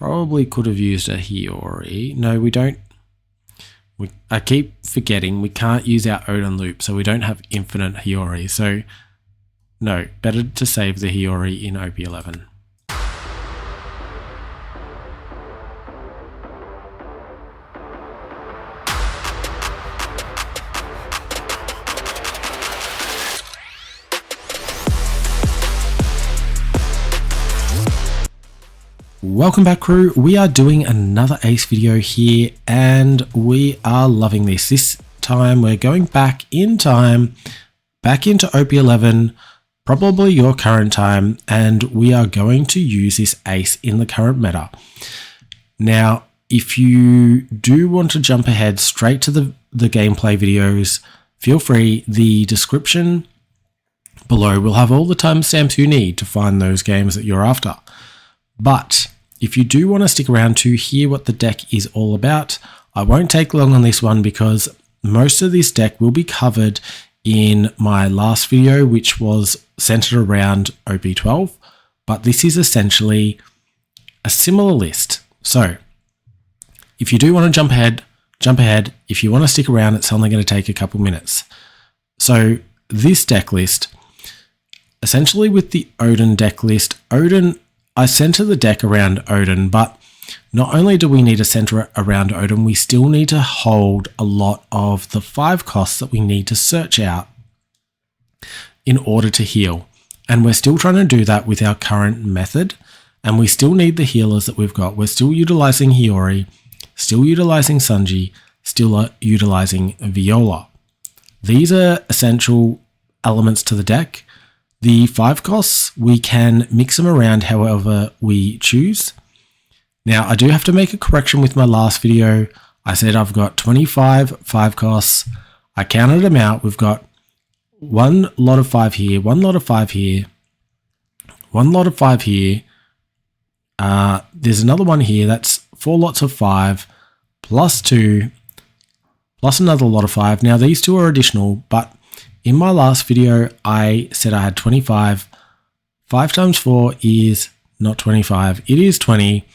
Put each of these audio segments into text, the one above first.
probably could have used a Hiyori. No, we don't. I keep forgetting we can't use our Odin loop, so we don't have infinite Hiyori. So no, better to save the Hiyori in OP11. Welcome back, crew. We are doing another Ace video here and we are loving this. This time we're going back in time, back into OP11, probably your current time, and we are going to use this Ace in the current meta. Now, if you do want to jump ahead straight to the gameplay videos, feel free. The description below will have all the timestamps you need to find those games that you're after. But if you do want to stick around to hear what the deck is all about, I won't take long on this one because most of this deck will be covered in my last video, which was centered around OP12, but this is essentially a similar list. So if you do want to jump ahead. If you want to stick around, it's only going to take a couple minutes. So this deck list, essentially with the Odin deck list, I center the deck around Odin, but not only do we need to center it around Odin, we still need to hold a lot of the 5 costs that we need to search out in order to heal. And we're still trying to do that with our current method, and we still need the healers that we've got. We're still utilizing Hiyori, still utilizing Sanji, still utilizing Viola. These are essential elements to the deck. The 5 costs, we can mix them around however we choose. Now, I do have to make a correction with my last video. I said I've got 25 5 costs. I counted them out. We've got one lot of 5 here, one lot of 5 here, one lot of 5 here. There's another one here. That's 4 lots of 5 plus 2 plus another lot of 5. Now, these 2 are additional, but in my last video, I said I had 25. 5 times 4 is not 25. It is 20.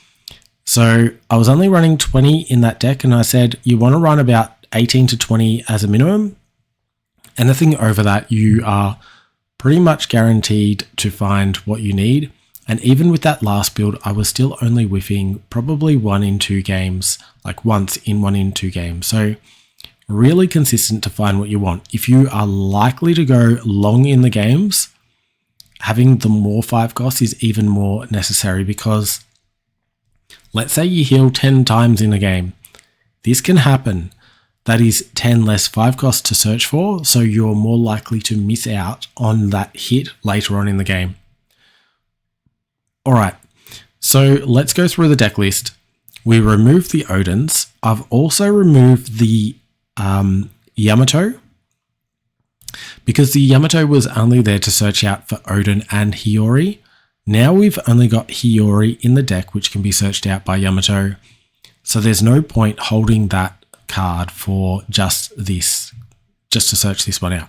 So I was only running 20 in that deck, and I said you want to run about 18 to 20 as a minimum. Anything over that, you are pretty much guaranteed to find what you need. And even with that last build, I was still only whiffing probably 1 in 2 games, like once in 1 in 2 games. So really consistent to find what you want. If you are likely to go long in the games, having the more 5 costs is even more necessary, because let's say you heal 10 times in a game. This can happen. That is 10 less 5 costs to search for, so you're more likely to miss out on that hit later on in the game. Alright, so let's go through the deck list. We removed the Odins. I've also removed the Yamato, because the Yamato was only there to search out for Odin and Hiyori. Now we've only got Hiyori in the deck, which can be searched out by Yamato. So there's no point holding that card for just this, just to search this one out.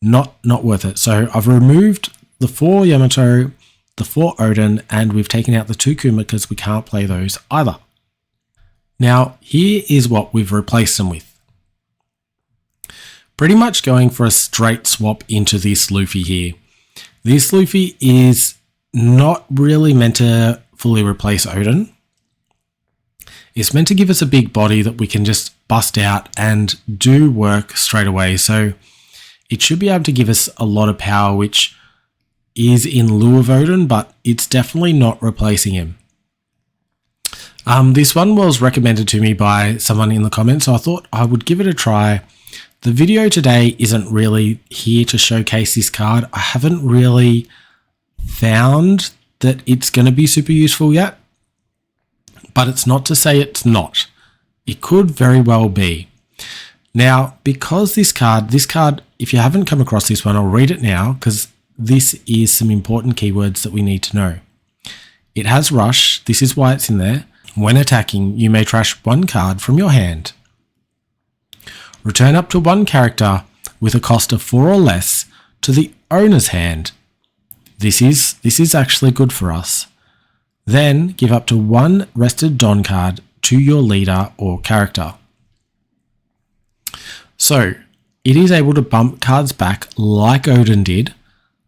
Not worth it. So I've removed the 4 Yamato, the 4 Odin, and we've taken out the 2 Kuma because we can't play those either. Now here is what we've replaced them with. Pretty much going for a straight swap into this Luffy here. This Luffy is not really meant to fully replace Odin. It's meant to give us a big body that we can just bust out and do work straight away. So it should be able to give us a lot of power, which is in lieu of Odin, but it's definitely not replacing him. This one was recommended to me by someone in the comments, so I thought I would give it a try. The video today isn't really here to showcase this card. I haven't really found that it's going to be super useful yet, but it's not to say it's not. It could very well be. Now, because this card, if you haven't come across this one, I'll read it now because this is some important keywords that we need to know. It has Rush. This is why it's in there. When attacking, you may trash 1 card from your hand. Return up to 1 character with a cost of 4 or less to the owner's hand. This is actually good for us. Then give up to 1 rested Don card to your leader or character. So it is able to bump cards back like Odin did.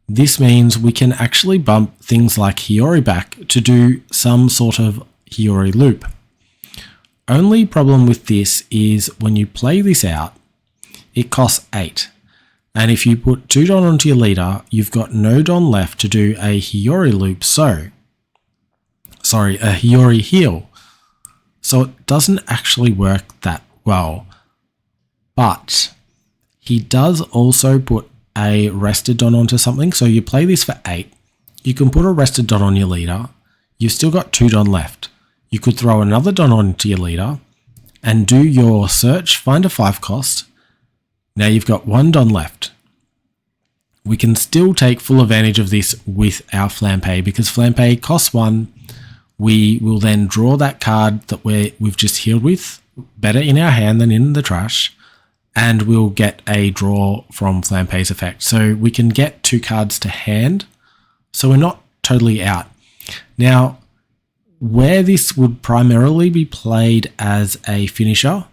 This means we can actually bump things like Hiyori back to do some sort of Hiyori loop. Only problem with this is when you play this out, it costs 8. And if you put 2 Don onto your leader, you've got no Don left to do a Hiyori loop, a Hiyori heal. So it doesn't actually work that well. But he does also put a rested Don onto something. So you play this for 8. You can put a rested Don on your leader. You've still got 2 Don left. You could throw another Don onto your leader and do your search, find a 5 cost. Now you've got 1 Don left. We can still take full advantage of this with our Flampe because Flampe costs 1. We will then draw that card that we've just healed with, better in our hand than in the trash, and we'll get a draw from Flampe's effect. So we can get 2 cards to hand, so we're not totally out. Now, where this would primarily be played as a finisher,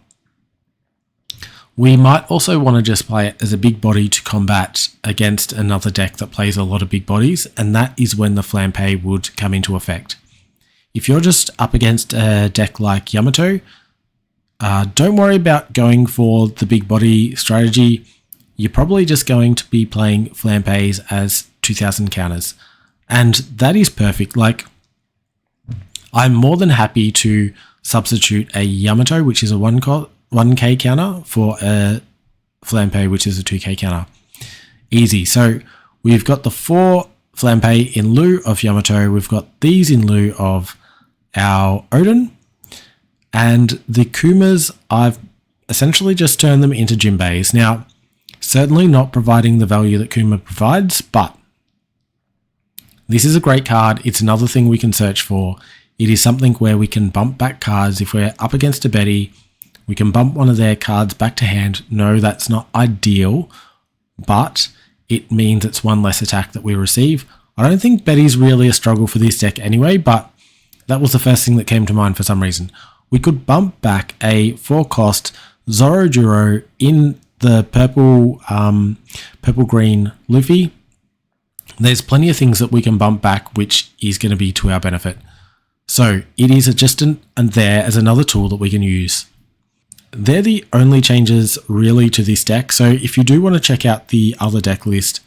we might also want to just play it as a big body to combat against another deck that plays a lot of big bodies, and that is when the Flampe would come into effect. If you're just up against a deck like Yamato, don't worry about going for the big body strategy. You're probably just going to be playing Flampes as 2000 counters, and that is perfect. Like, I'm more than happy to substitute a Yamato, which is a 1k counter, for a Flampe, which is a 2k counter. Easy. So we've got the 4 Flampe in lieu of Yamato. We've got these in lieu of our Odin. And the Kumas, I've essentially just turned them into Jinbeis. Now, certainly not providing the value that Kuma provides, but this is a great card. It's another thing we can search for. It is something where we can bump back cards. If we're up against a Betty, we can bump one of their cards back to hand. No, that's not ideal, but it means it's 1 less attack that we receive. I don't think Betty's really a struggle for this deck anyway, but that was the first thing that came to mind for some reason. We could bump back a 4-cost Zoro in the purple-green Luffy. There's plenty of things that we can bump back, which is going to be to our benefit. So it is just and there as another tool that we can use. They're the only changes really to this deck. So if you do want to check out the other deck list,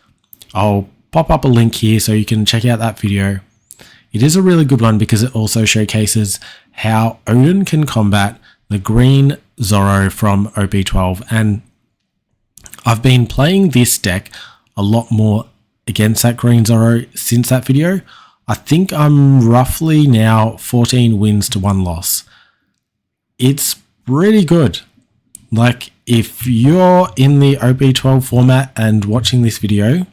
I'll pop up a link here so you can check out that video. It is a really good one because it also showcases how Odin can combat the green Zoro from OP12. And I've been playing this deck a lot more against that green Zoro since that video. I think I'm roughly now 14 wins to 1 loss. It's pretty good. Like, if you're in the OP12 format and watching this video,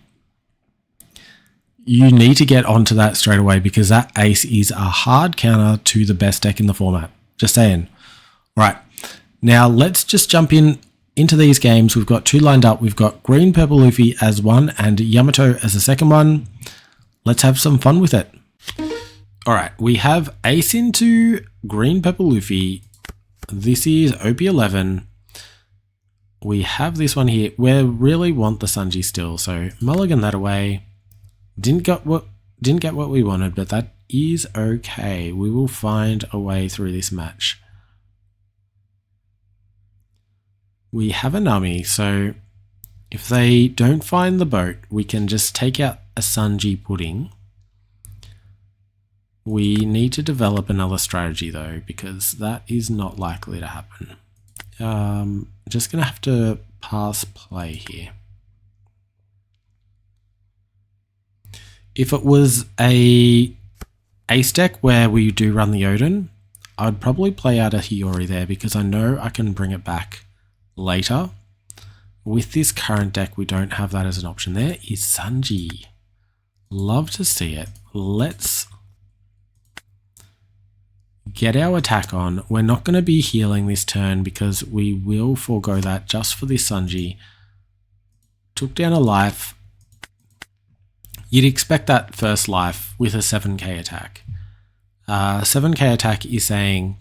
you need to get onto that straight away because that ace is a hard counter to the best deck in the format. Just saying. All right, now let's just jump into these games. We've got 2 lined up. We've got green purple Luffy as 1 and Yamato as the second one. Let's have some fun with it. All right, we have ace into green purple Luffy. This is OP11. We have this one here. We really want the Sanji still, so mulligan that away. Didn't get what we wanted, but that is okay. We will find a way through this match. We have a Nami, so if they don't find the boat, we can just take out a Sanji pudding. We need to develop another strategy though, because that is not likely to happen. Just gonna have to pass play here. If it was a ace deck where we do run the Odin, I'd probably play out a Hiyori there because I know I can bring it back later. With this current deck, we don't have that as an option. There is Sanji. Love to see it. Let's get our attack on. We're not going to be healing this turn because we will forego that just for this Sanji. Took down a life. You'd expect that first life with a 7k attack. 7k attack is saying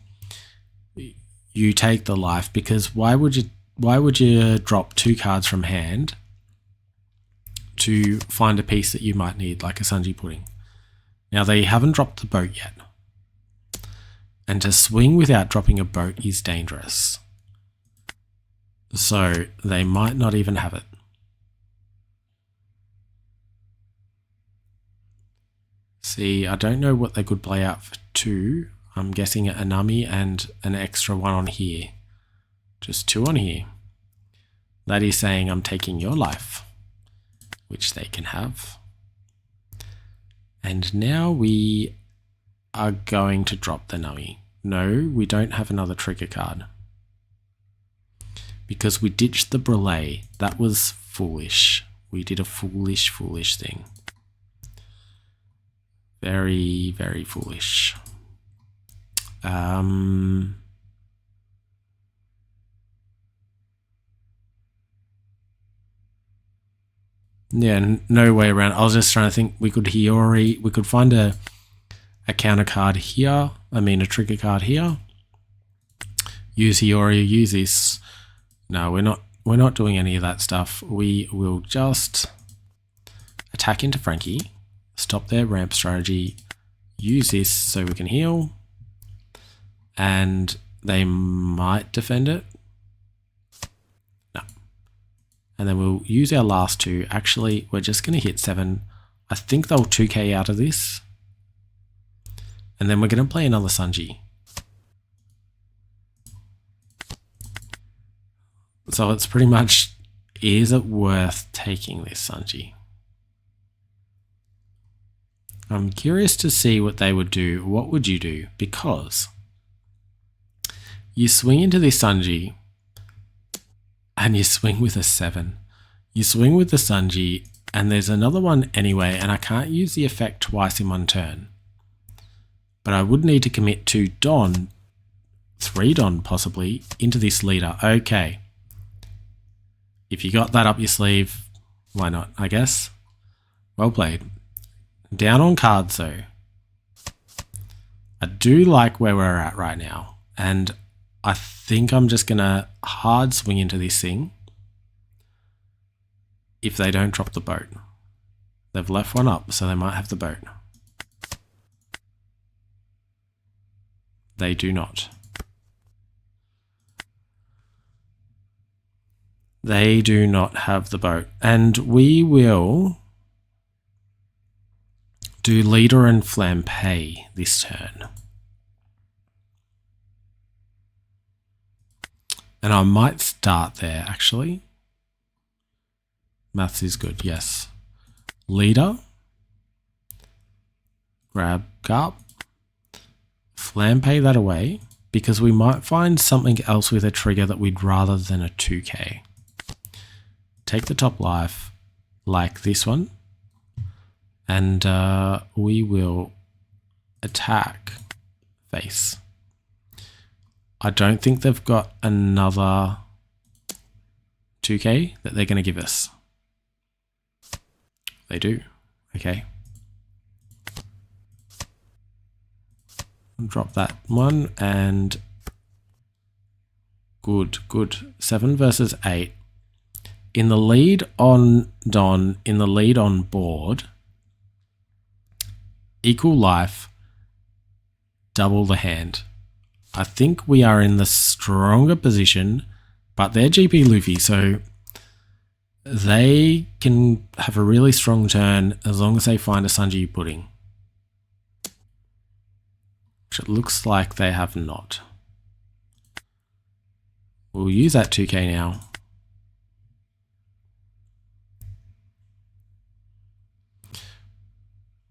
you take the life, because why would you drop 2 cards from hand to find a piece that you might need, like a Sanji pudding? Now they haven't dropped the boat yet, and to swing without dropping a boat is dangerous, so they might not even have it. See, I don't know what they could play out for 2. I'm guessing a Nami and an extra 1 on here. Just 2 on here. That is saying I'm taking your life, which they can have. And now we are going to drop the Nami. No, we don't have another trigger card, because we ditched the Brûlée. That was foolish. We did a foolish thing. Very, very foolish. Yeah, no way around. I was just trying to think. We could Hiyori. We could find a counter card here. I mean, a trigger card here. Use Hiyori. Use this. No, we're not. We're not doing any of that stuff. We will just attack into Frankie. Stop their ramp strategy. Use this so we can heal. And they might defend it. No. And then we'll use our last 2. Actually, we're just going to hit 7. I think they'll 2k out of this. And then we're going to play another Sanji. So it's pretty much, is it worth taking this Sanji? I'm curious to see what they would do. What would you do? Because you swing into this Sanji and you swing with a 7. You swing with the Sanji and there's another one anyway, and I can't use the effect twice in one turn. But I would need to commit 2 Don, 3 Don possibly, into this leader. Okay. If you got that up your sleeve, why not, I guess? Well played. Down on cards though. I do like where we're at right now, and I think I'm just gonna hard swing into this thing if they don't drop the boat. They've left one up, so they might have the boat. They do not. They do not have the boat, and we will do leader and flambe this turn. And I might start there, actually. Maths is good, yes. Leader. Grab Garp. Flambe that away, because we might find something else with a trigger that we'd rather than a 2k. Take the top life, like this one. And we will attack face. I don't think they've got another 2k that they're going to give us. They do. Okay. Drop that one and good. 7 versus 8. In the lead on Don, in the lead on board, equal life, double the hand. I think we are in the stronger position, but they're GP Luffy, so they can have a really strong turn as long as they find a Sanji pudding. Which it looks like they have not. We'll use that 2k now.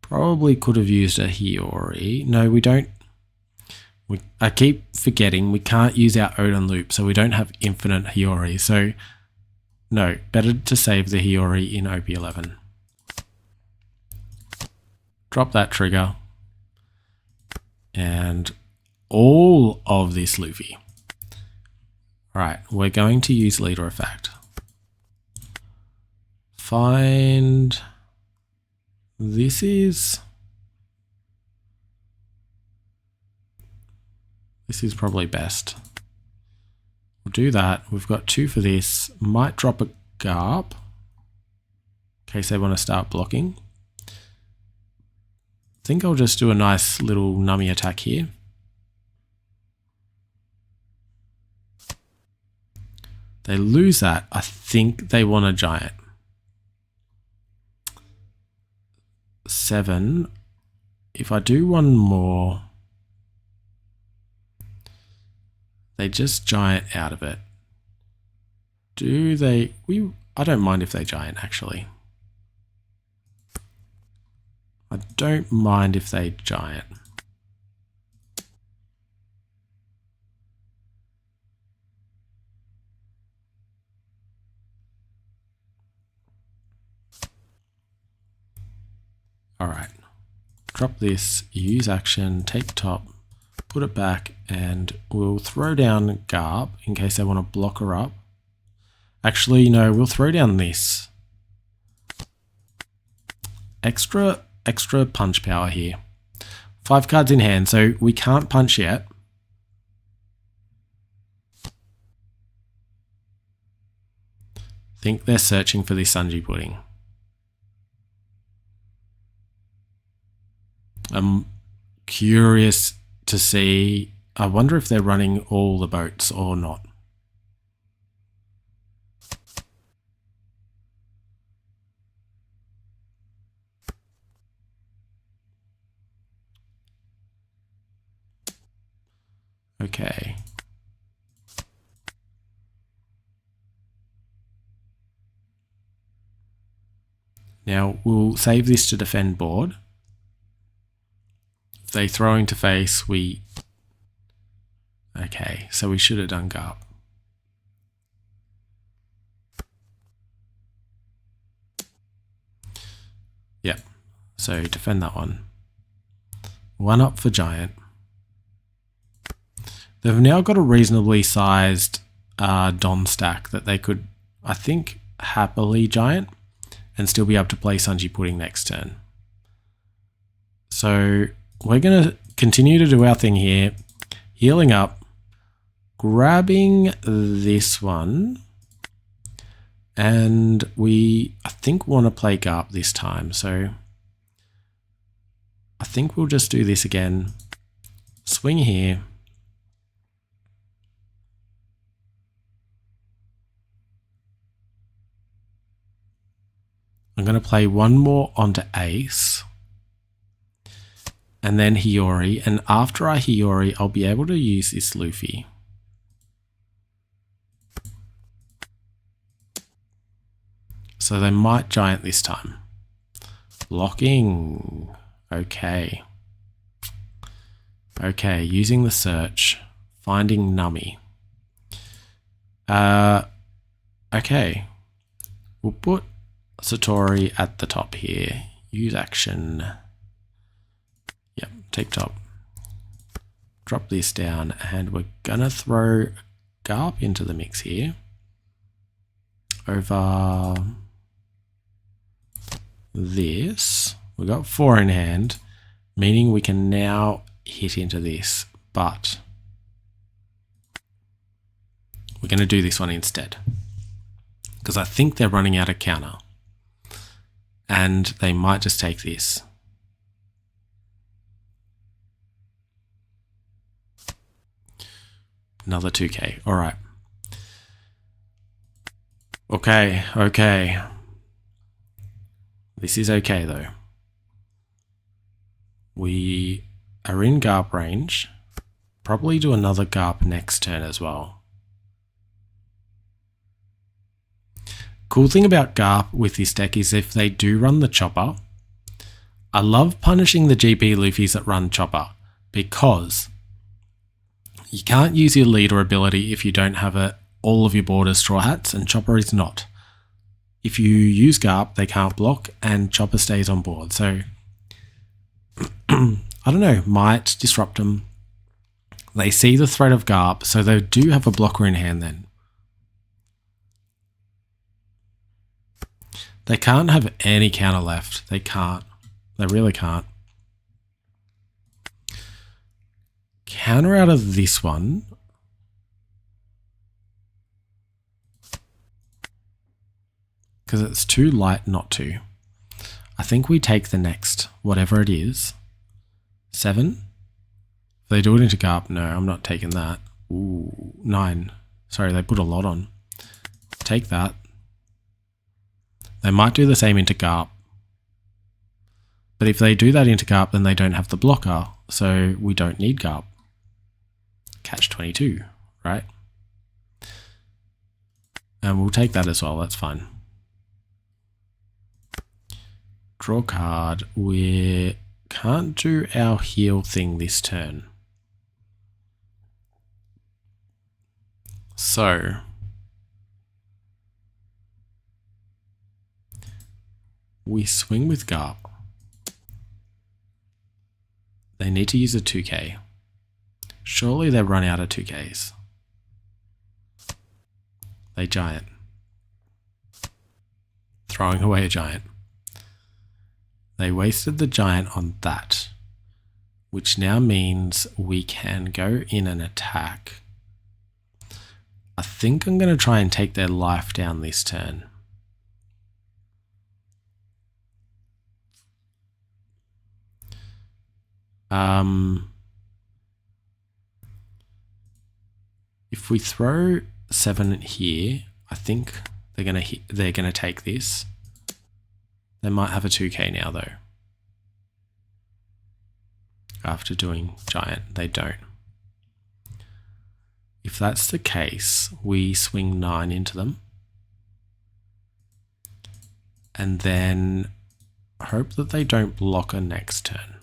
Probably could have used a Hiyori. No, we don't. I keep forgetting we can't use our Odin loop, so we don't have infinite Hiyori. So, no, better to save the Hiyori in OP11. Drop that trigger. And all of this Luffy. Alright, we're going to use leader effect. Find... This is... This is probably best. We'll do that. We've got 2 for this. Might drop a Garp in case they want to start blocking. I think I'll just do a nice little nummy attack here. They lose that. I think they want a giant. 7. If I do one more, they just giant out of it. Do they? I don't mind if they giant, actually. I don't mind if they giant. All right. Drop this, use action, take top, put it back, and we'll throw down Garp in case they want to block her up. Actually, no, we'll throw down this. Extra punch power here. 5 cards in hand, so we can't punch yet. Think they're searching for this Sanji pudding. I'm curious to see. I wonder if they're running all the boats or not. Okay. Now we'll save this to defend board. If they throw into face, we... Okay, so we should have done Garp. Yep, so defend that one. 1 up for giant. They've now got a reasonably sized Don stack that they could, I think, happily giant and still be able to play Sanji Pudding next turn. So we're going to continue to do our thing here, healing up, grabbing this one, and I think, want to play Garp this time. So I think we'll just do this again, swing here, I'm going to play one more onto Ace, and then Hiyori, and after I Hiyori, I'll be able to use this Luffy. So they might giant this time. Blocking. Okay. Okay, using the search, finding Nummy. Okay. We'll put Satori at the top here. Use action. Yep, take top. Drop this down, and we're gonna throw Garp into the mix here. Over this. We've got 4 in hand, meaning we can now hit into this, but we're going to do this one instead because I think they're running out of counter and they might just take this. Another 2k. All right. Okay. This is okay though. We are in Garp range. Probably do another Garp next turn as well. Cool thing about Garp with this deck is if they do run the chopper, I love punishing the GP Luffys that run chopper because you can't use your leader ability if you don't have all of your board as straw hats, and chopper is not. If you use Garp, they can't block and chopper stays on board. So, I don't know, might disrupt them. They see the threat of Garp, so they do have a blocker in hand then. They can't have any counter left. They can't. They really can't. counter out of this one. Because it's too light not to. I think we take the next, whatever it is. 7. If they do it into Garp, no, I'm not taking that. Ooh, 9. Sorry, they put a lot on. Take that. They might do the same into Garp. But if they do that into Garp, then they don't have the blocker. So we don't need Garp. Catch 22, right? And we'll take that as well, that's fine. Draw card. We can't do our heal thing this turn. So we swing with Garp. They need to use a 2k. Surely they'll run out of 2ks. They giant. Throwing away a giant. They wasted the giant on that, which now means we can go in and attack. I think I'm going to try and take their life down this turn. If we throw 7 here, I think they're gonna take this. They might have a 2k now though. After doing giant, they don't. If that's the case, we swing 9 into them. And then hope that they don't block a next turn.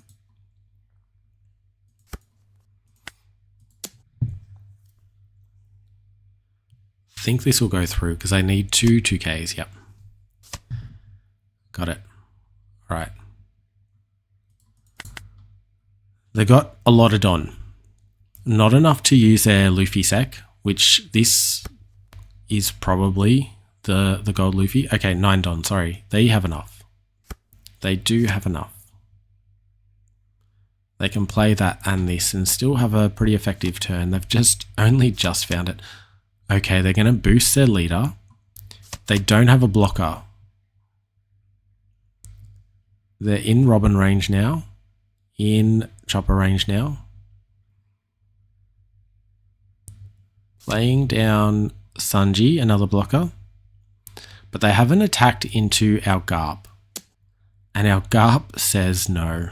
I think this will go through because I need 2 2Ks. Yep. Got it. All right. They got a lot of Don. Not enough to use their Luffy sec, which this is probably the gold Luffy. Okay, 9 Don, sorry. They have enough. They do have enough. They can play that and this and still have a pretty effective turn. They've only just found it. Okay, they're going to boost their leader. They don't have a blocker. They're in Robin range now. In Chopper range now. Laying down Sanji, another blocker. But they haven't attacked into our Garp. And our Garp says no.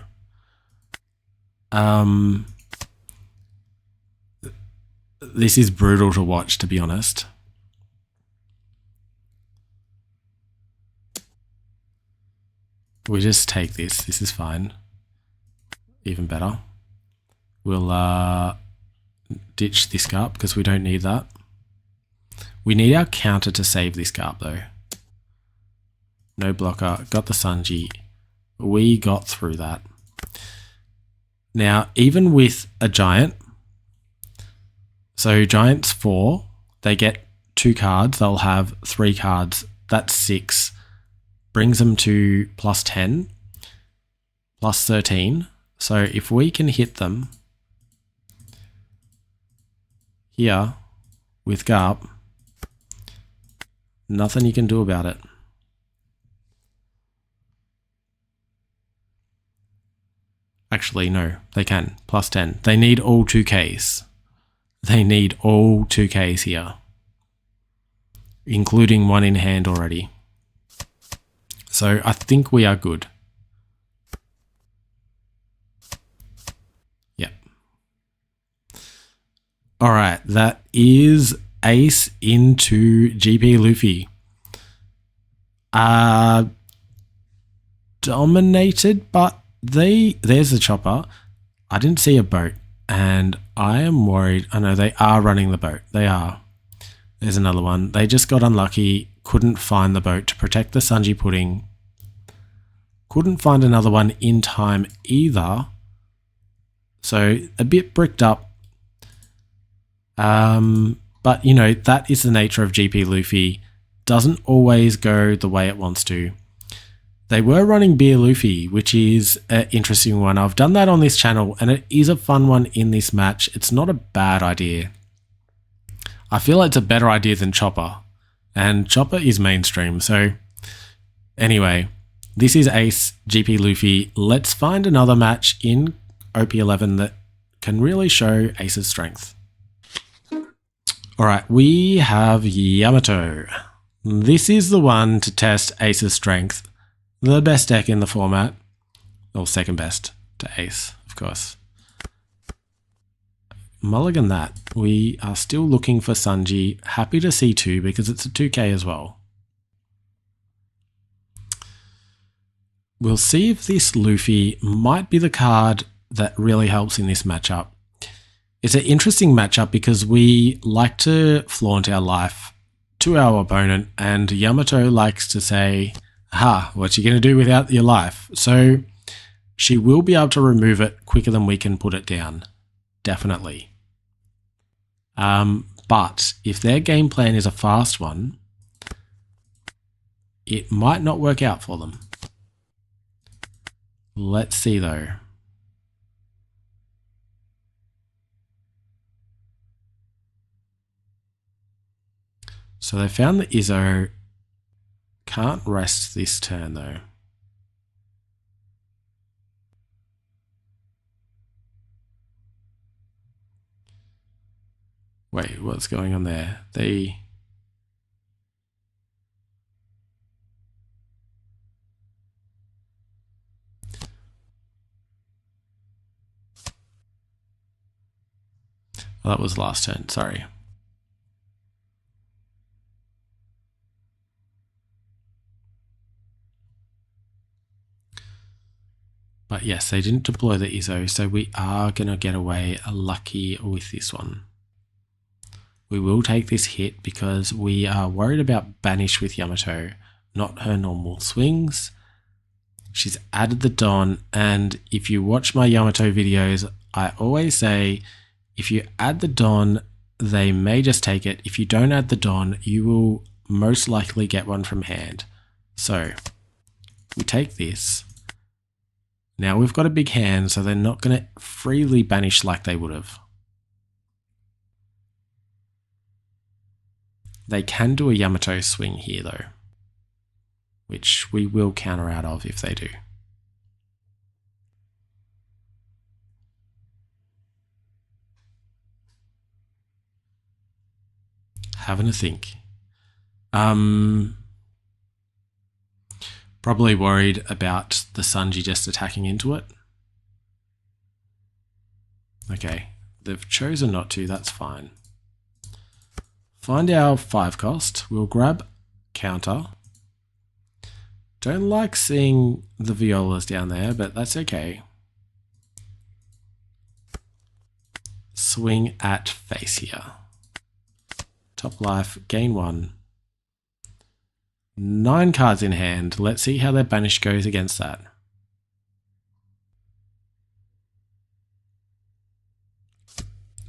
This is brutal to watch, to be honest. We just take this. This is fine. Even better. We'll ditch this Garp because we don't need that. We need our counter to save this Garp though. No blocker. Got the Sanji. We got through that. Now, even with a giant, so giant's 4, they get 2 cards. They'll have 3 cards. That's 6. Brings them to plus 10, plus 13. So if we can hit them here with Garp, nothing you can do about it. Actually, no, they can. Plus 10. They need all 2Ks. They need all 2Ks here, including one in hand already. So I think we are good. Yep. All right, that is Ace into GP Luffy. Dominated, but there's a chopper. I didn't see a boat. And I am worried. I know they are running the boat. They are. There's another one. They just got unlucky. Couldn't find the boat to protect the Sanji pudding. Couldn't find another one in time either. So a bit bricked up. But you know, that is the nature of GP Luffy. Doesn't always go the way it wants to. They were running Beer Luffy, which is an interesting one. I've done that on this channel, and it is a fun one in this match. It's not a bad idea. I feel like it's a better idea than Chopper, and Chopper is mainstream. So anyway, this is Ace, GP Luffy. Let's find another match in OP11 that can really show Ace's strength. All right, we have Yamato. This is the one to test Ace's strength. The best deck in the format, or second best to Ace, of course. Mulligan that. We are still looking for Sanji. Happy to see 2 because it's a 2K as well. We'll see if this Luffy might be the card that really helps in this matchup. It's an interesting matchup because we like to flaunt our life to our opponent, and Yamato likes to say, aha, what you going to do without your life? So she will be able to remove it quicker than we can put it down. Definitely. But if their game plan is a fast one, it might not work out for them. Let's see though. So they found that Izzo can't rest this turn though. Wait, what's going on there? Oh, that was last turn, sorry. But yes, they didn't deploy the Izzo, so we are going to get away lucky with this one. We will take this hit because we are worried about Banish with Yamato, not her normal swings. She's added the Don, and if you watch my Yamato videos, I always say, if you add the Don, they may just take it. If you don't add the Don, you will most likely get one from hand. So we take this. Now we've got a big hand, so they're not going to freely banish like they would have. They can do a Yamato swing here though, which we will counter out of if they do. Having a think. Probably worried about the Sanji just attacking into it. Okay, they've chosen not to, that's fine. Find our 5 cost. We'll grab counter. Don't like seeing the violas down there, but that's okay. Swing at face here. Top life, gain 1. 9 cards in hand. Let's see how their banish goes against that.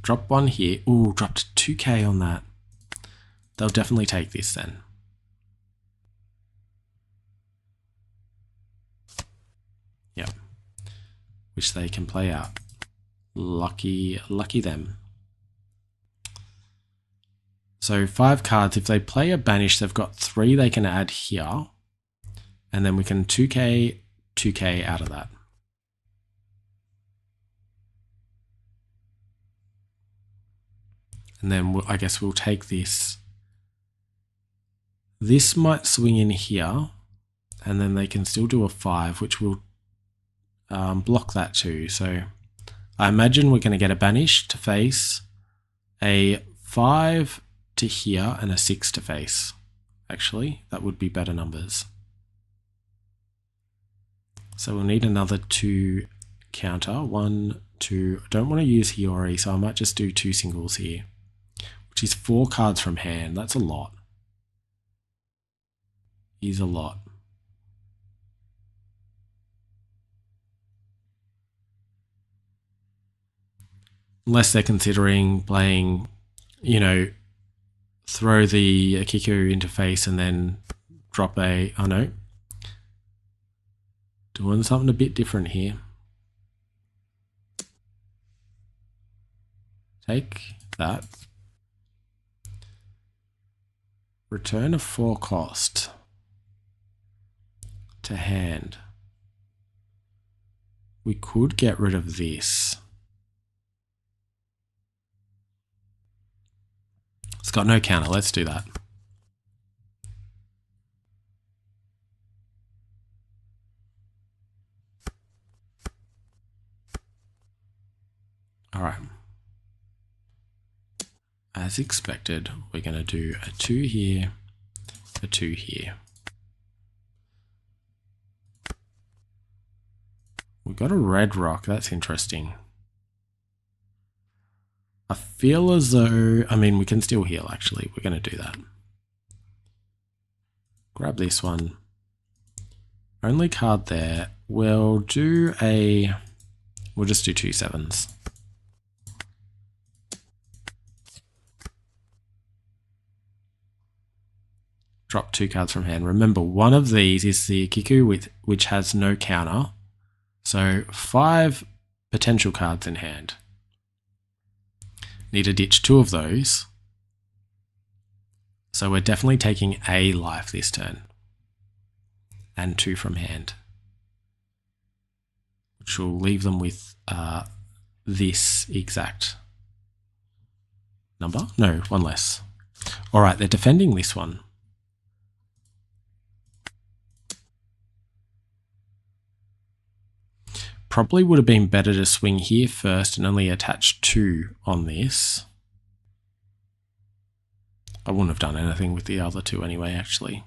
Drop 1 here. Ooh, dropped 2k on that. They'll definitely take this then. Yep. Which they can play out. Lucky them. So 5 cards, if they play a banish, they've got 3 they can add here. And then we can 2k out of that. And then I guess we'll take this. This might swing in here, and then they can still do a 5, which will block that too. So I imagine we're going to get a banish to face, a 5 to here, and a 6 to face. Actually, that would be better numbers. So we'll need another 2 counter. 1, 2. I don't want to use Hiyori, so I might just do 2 singles here, which is 4 cards from hand. That's a lot. Is a lot. Unless they're considering playing, you know, throw the Kiku into face and then drop a, oh no. Doing something a bit different here. Take that. Return a 4 cost to hand. We could get rid of this. It's got no counter. Let's do that. All right. As expected, we're going to do a 2 here, a 2 here. We've got a red rock. That's interesting. I feel as though, I mean, we can still heal actually. We're going to do that. Grab this one. Only card there. We'll just do 2 7s. Drop 2 cards from hand. Remember, one of these is the Kiku which has no counter. So 5 potential cards in hand. Need to ditch 2 of those. So we're definitely taking a life this turn. And 2 from hand. Which will leave them with this exact number. No, 1 less. Alright, they're defending this one. Probably would have been better to swing here first and only attach 2 on this. I wouldn't have done anything with the other 2 anyway, actually.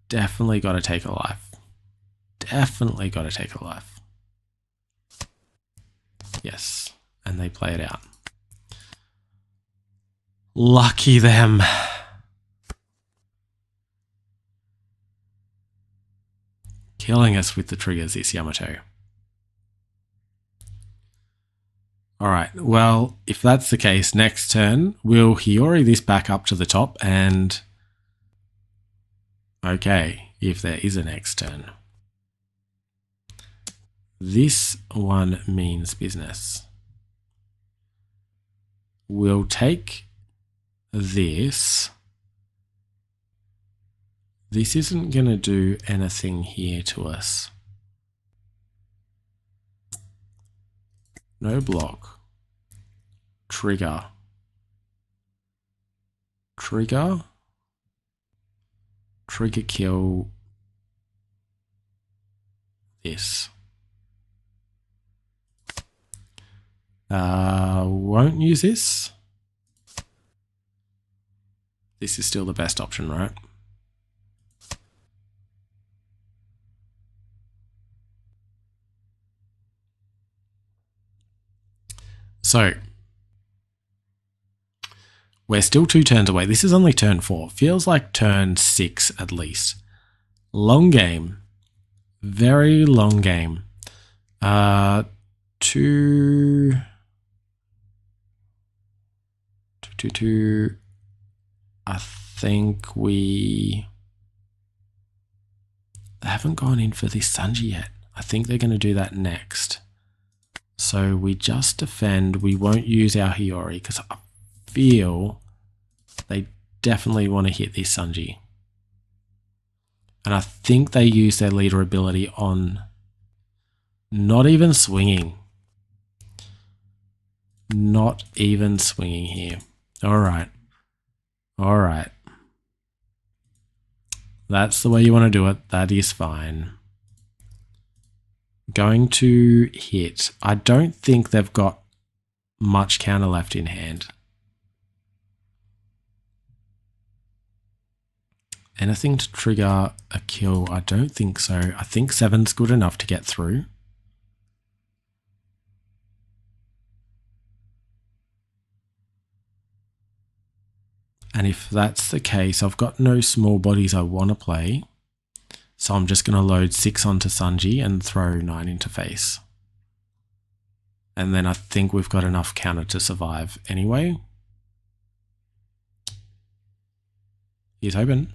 Definitely got to take a life. Definitely got to take a life. Yes, and they play it out. Lucky them. Killing us with the triggers, this Yamato. Alright, well, if that's the case, next turn, we'll Hiyori this back up to the top and... Okay, if there is a next turn. This one means business. We'll take this. This isn't going to do anything here to us. No block. Trigger. Trigger. Trigger kill. This. Won't use this. This is still the best option, right? So, we're still 2 turns away. This is only turn 4. Feels like turn 6 at least. Long game. Very long game. 2... I think we haven't gone in for this Sanji yet. I think they're going to do that next. So we just defend. We won't use our Hiyori because I feel they definitely want to hit this Sanji. And I think they use their leader ability on not even swinging. Not even swinging here. All right. All right. That's the way you want to do it. That is fine. Going to hit. I don't think they've got much counter left in hand. Anything to trigger a kill? I don't think so. I think 7's good enough to get through. And if that's the case, I've got no small bodies I want to play. So I'm just going to load 6 onto Sanji and throw 9 into face. And then I think we've got enough counter to survive anyway. Here's hoping.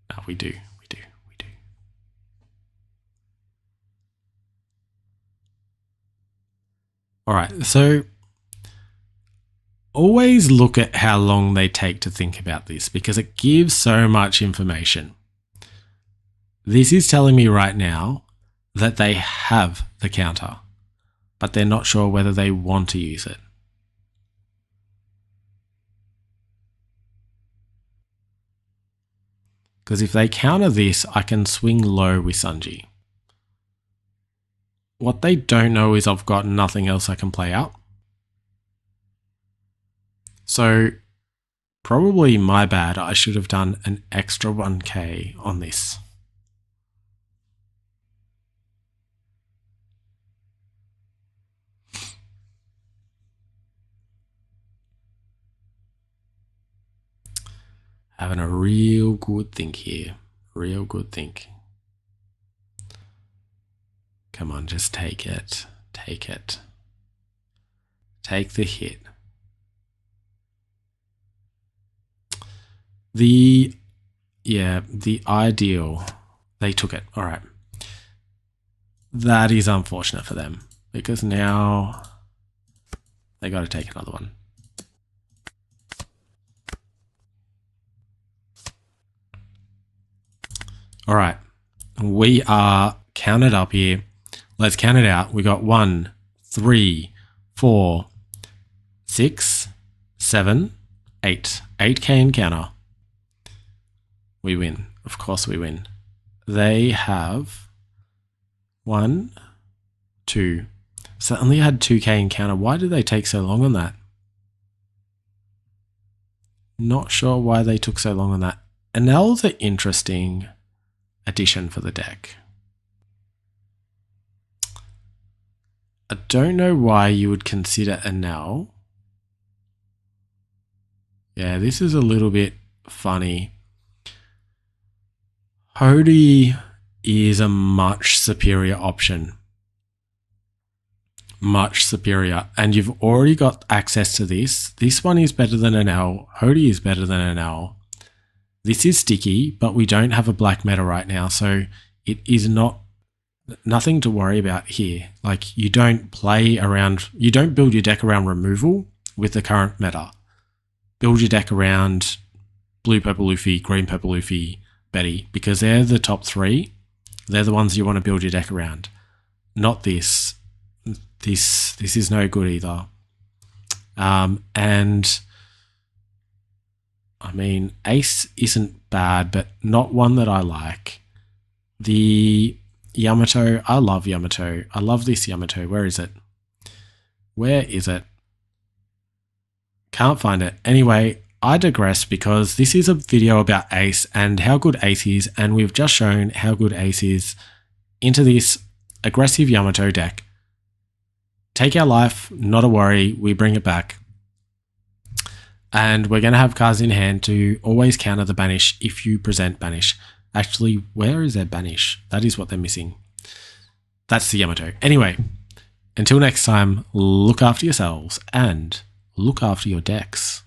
No, we do. All right, so always look at how long they take to think about this because it gives so much information. This is telling me right now that they have the counter, but they're not sure whether they want to use it. Because if they counter this, I can swing low with Sanji. What they don't know is I've got nothing else I can play out. So probably my bad. I should have done an extra 1k on this. Having a real good think here. Real good think. Come on, just take it. Take it. Take the hit. The ideal. They took it. All right. That is unfortunate for them because now they got to take another one. All right. We are counted up here. Let's count it out. We got 1, 3, 4, 6, 7, 8. 8k in counter. We win. Of course we win. They have 1, 2. So they only had 2k in counter. Why did they take so long on that? Not sure why they took so long on that. Enel's an interesting addition for the deck. I don't know why you would consider Enel. Yeah, this is a little bit funny. Hody is a much superior option. Much superior. And you've already got access to this. This one is better than Enel. Hody is better than Enel. This is sticky, but we don't have a black meta right now, so it is nothing to worry about here. Like, you don't play around, you don't build your deck around removal with the current meta. Build your deck around blue, purple Luffy, green, purple Luffy, Betty, because they're the top 3. They're the ones you want to build your deck around. Not this. This is no good either. And I mean, Ace isn't bad, but not one that I like. The Yamato, I love Yamato. I love this Yamato. Where is it? Where is it? Can't find it. Anyway, I digress because this is a video about Ace and how good Ace is, and we've just shown how good Ace is into this aggressive Yamato deck. Take our life, not a worry, we bring it back. And we're going to have cards in hand to always counter the banish if you present banish. Actually, where is their banish? That is what they're missing. That's the Yamato. Anyway, until next time, look after yourselves and look after your decks.